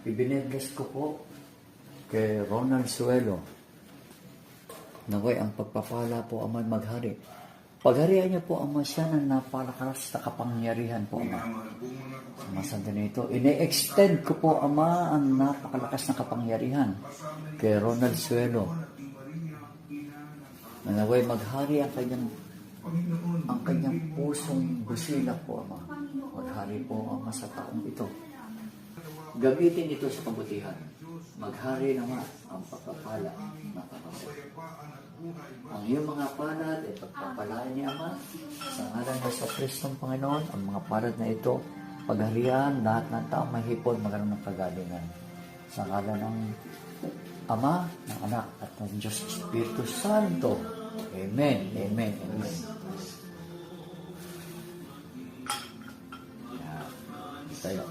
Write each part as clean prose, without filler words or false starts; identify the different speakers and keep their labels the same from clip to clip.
Speaker 1: Ibinibigay ko po kay Ronald Suelo. Naway ang pagpapala po Ama maghari. Pagharian niyo po Ama siya ng napalakas na kapangyarihan po Ama. Sa masanda nito, ine-extend ko po Ama ang napakalakas na kapangyarihan kay Ronald Suelo. Naway maghari ang kanyang pusong busilak po Ama. Maghari po Ama sa taong ito. Gamitin ito sa kabutihan. Maghari naman ang pagpapala na kapatid. Ang iyong mga palad ay pagpapalaan ni Ama sa ngalan ng sa Kristong Panginoon. Ang mga palad na ito, pagharian, lahat ng taong mahipon, magkaroon ng kagalingan. Sa ngalan ng Ama, ng Anak, at ng Diyos Espiritu Santo. Amen. Amen. Amen. Tayo.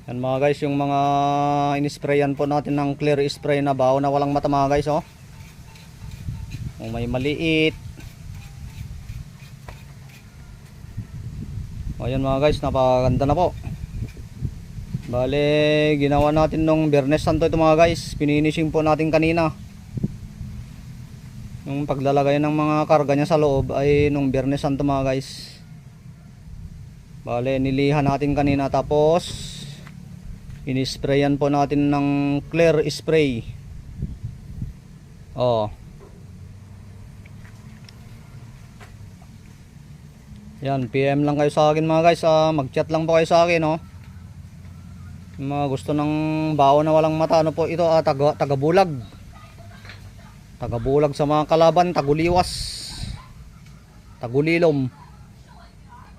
Speaker 2: Yan mga guys, yung mga inisprayan po natin ng clear spray na baho na walang mata mga guys, oh. Kung may maliit. O yan mga guys, napakaganda na po. Bale, ginawa natin nung Biyernes Santo ito mga guys. Pininishing po natin kanina. Yung paglalagay ng mga karga niya sa loob ay nung Biyernes Santo mga guys. Bale, nilihan natin kanina tapos inisprayan po natin ng clear spray. Oh. Yan, PM lang kayo sa akin mga guys. Mag-chat lang po kayo sa akin, oh. Mga gusto ng bao na walang mata, ano po ito? Tagabulag. Tagabulag sa mga kalaban, taguliwas, tagulilom.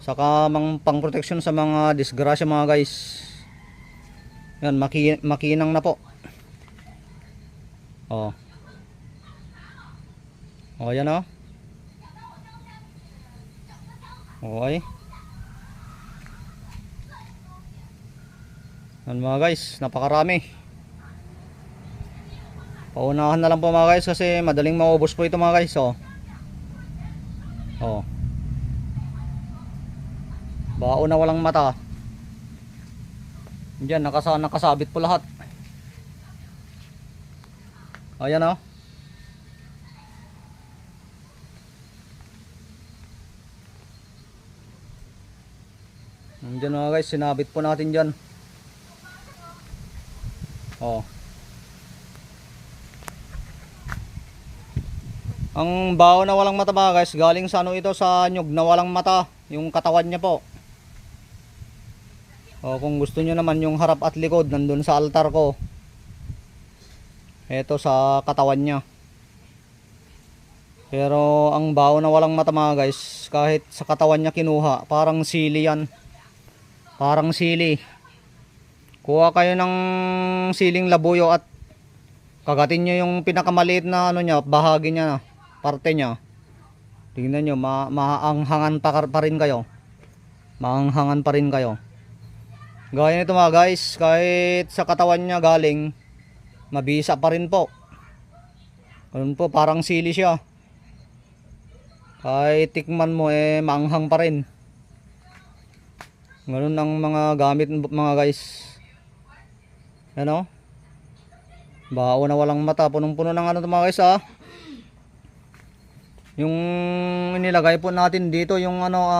Speaker 2: Saka pang-protection sa mga disgrasya mga guys. Yan, makinang na po. Oh. Oh, yan oh. Okay. Yan mga guys, napakarami. Paunahan na lang po mga guys kasi madaling maubos po ito mga guys, oh. Oh. Bao na walang mata. Diyan, nakasabit po lahat. Ayan o. Diyan mga guys, sinabit po natin dyan. O. Ang bao na walang mata mga guys, galing sa ano ito, sa nyug na walang mata. Yung katawan niya po. O, kung gusto nyo naman yung harap at likod nandun sa altar ko. Ito sa katawan nya. Pero ang bao na walang mata mga guys, kahit sa katawan nya kinuha, parang sili yan. Parang sili. Kuha kayo ng siling labuyo at kagatin nyo yung pinakamaliit na ano nya, bahagi nya, parte nya. Tingnan nyo, maanghangan pa rin kayo. Maanghangan pa rin kayo. Gaya nito mga guys, kahit sa katawan niya galing, mabisa pa rin po. Ganun po, parang sili siya. Kahit tikman mo maanghang pa rin. Ganun ang mga gamit mga guys. Ano? Bao na walang mata, punong-puno ng ano to mga guys, ah. Yung inilagay po natin dito yung ano,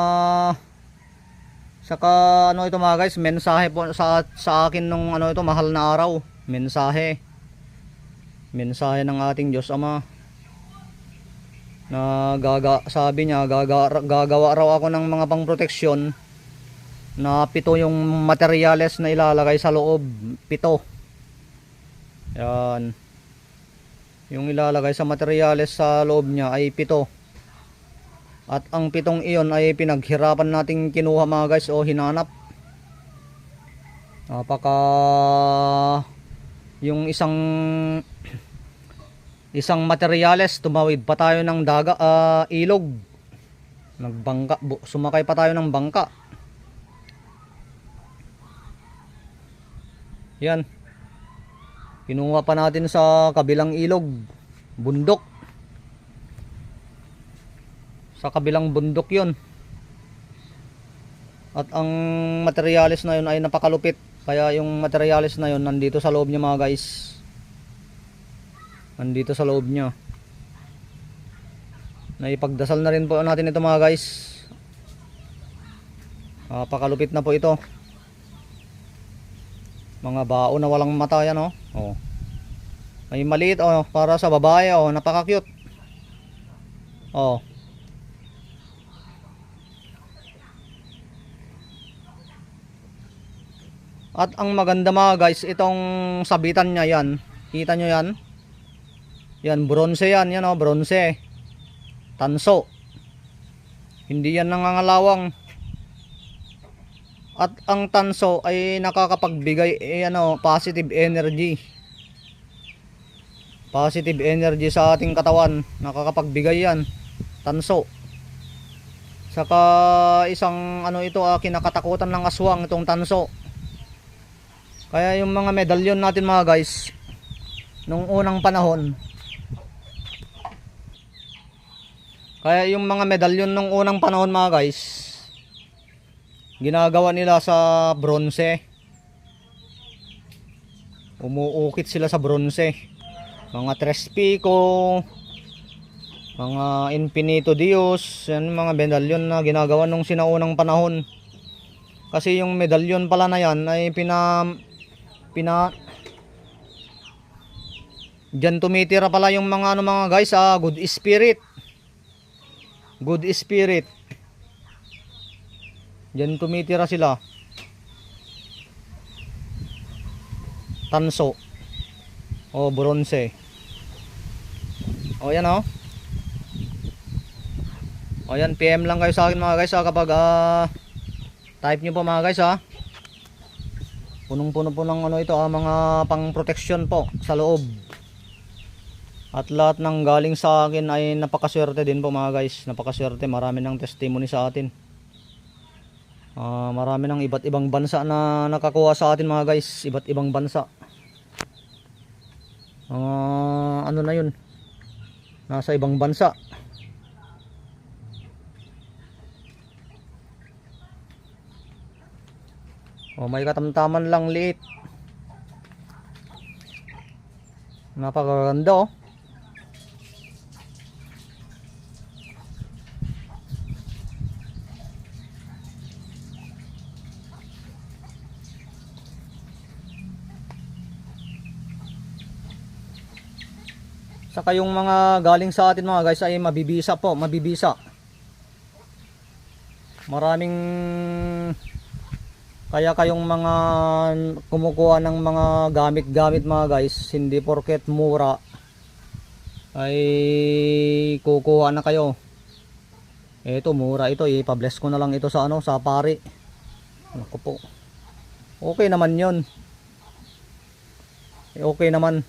Speaker 2: saka ano ito mga guys, mensahe po sa akin nung ano ito, mahal na araw. Mensahe ng ating Diyos Ama na sabi niya gagawa raw ako ng mga pangproteksyon na 7 yung materyales na ilalagay sa loob. 7. Yan. Yung ilalagay sa materyales sa loob niya ay 7. At ang 7 iyon ay pinaghirapan nating kinuha mga guys o hinanap. Napaka yung isang materyales, tumawid pa tayo ng ilog. Nagbangka, sumakay pa tayo ng bangka. Yan. Kinuha pa natin sa kabilang ilog, bundok. Sa kabilang bundok 'yon. At ang materyales na 'yon ay napakalupit. Kaya yung materyales na 'yon nandito sa loob niya mga guys. Nandito sa loob niya. Naipagdasal na rin po natin ito mga guys. Napakalupit na po ito. Mga baon na walang mata yan oh. Oh. May maliit oh para sa babae oh, napaka-cute. Oh. At ang maganda mga guys, itong sabitan niya yan. Kita nyo yan? Yan, bronze yan. Yan oh, bronze. Tanso. Hindi yan nangangalawang. At ang tanso ay nakakapagbigay positive energy. Positive energy sa ating katawan. Nakakapagbigay yan. Tanso. Saka isang kinakatakutan ng aswang itong tanso. Kaya yung mga medalyon natin mga guys, nung unang panahon. Kaya yung mga medalyon nung unang panahon mga guys, ginagawa nila sa bronze. Umuukit sila sa bronze. Mga Tres Pico, mga Infinito Dios, yan mga medalyon na ginagawa nung sinaunang panahon. Kasi yung medalyon pala na yan ay diyan tumitira pala yung mga mga guys, good spirit. Good spirit. Diyan tumitira sila. Tanso. O bronze. O yan o. O yan, PM lang kayo sa akin mga guys kapag type nyo po mga guys Punong-puno po ng ito mga pang protection po sa loob. At lahat ng galing sa akin ay napakaswerte din po mga guys. Napakaswerte, marami ng testimony sa atin. Marami ng iba't ibang bansa na nakakuha sa atin mga guys. Iba't ibang bansa. Na yun, nasa ibang bansa. May katamtaman lang liit. Napakaganda oh. Saka yung mga galing sa atin mga guys ay mabibisa po, mabibisa. Maraming kaya kayong mga kumukuha ng mga gamit-gamit mga guys, hindi porket mura ay kukuha na kayo. Ito mura ito, ipa-bless ko na lang ito sa sa pari. Naku po. Okay naman 'yon. Okay naman.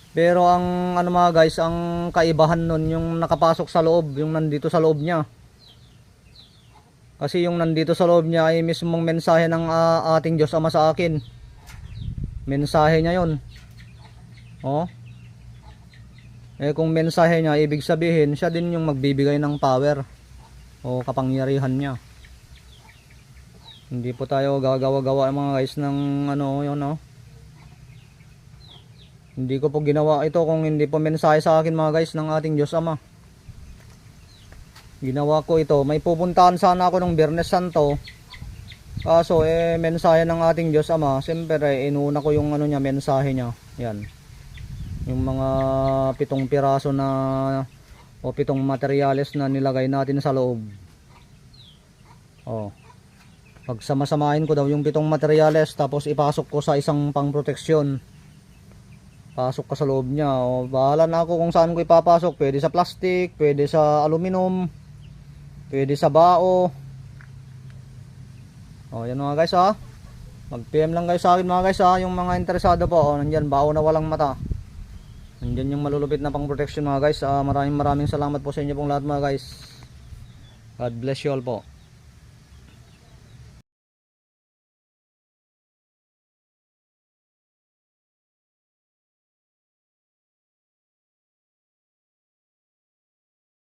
Speaker 2: Pero ang mga guys, ang kaibahan nun yung nakapasok sa loob, yung nandito sa loob niya. Kasi yung nandito sa loob niya ay mismong mensahe ng ating Diyos Ama sa akin. Mensahe niya yon. Oh. Kung mensahe niya, ibig sabihin siya din yung magbibigay ng power o kapangyarihan niya. Hindi po tayo gagawa-gawa mga guys ng yun Hindi ko po ginawa ito kung hindi po mensahe sa akin mga guys ng ating Diyos Ama. Ginawa ko ito. May pupuntahan sana ako ng Biyernes Santo. Kaso mensahe ng ating Diyos Ama. Siyempre inuna ko yung mensahe niya. Yan. Yung mga 7 piraso na o 7 materyales na nilagay natin sa loob. Oh. Pagsamasamahin ko daw yung 7 materyales tapos ipasok ko sa isang pangproteksyon. Pasok ka sa loob niya. O, bahala na ako kung saan ko ipapasok. Pwede sa plastic, pwede sa aluminum, pwede sa bao. O, yan mga guys ha. Mag PM lang kayo sa akin mga guys ha. Yung mga interesado po. O, nandyan, bao na walang mata. Nandyan yung malulupit na pang protection mga guys. Maraming salamat po sa inyo pong lahat mga guys. God bless you all po.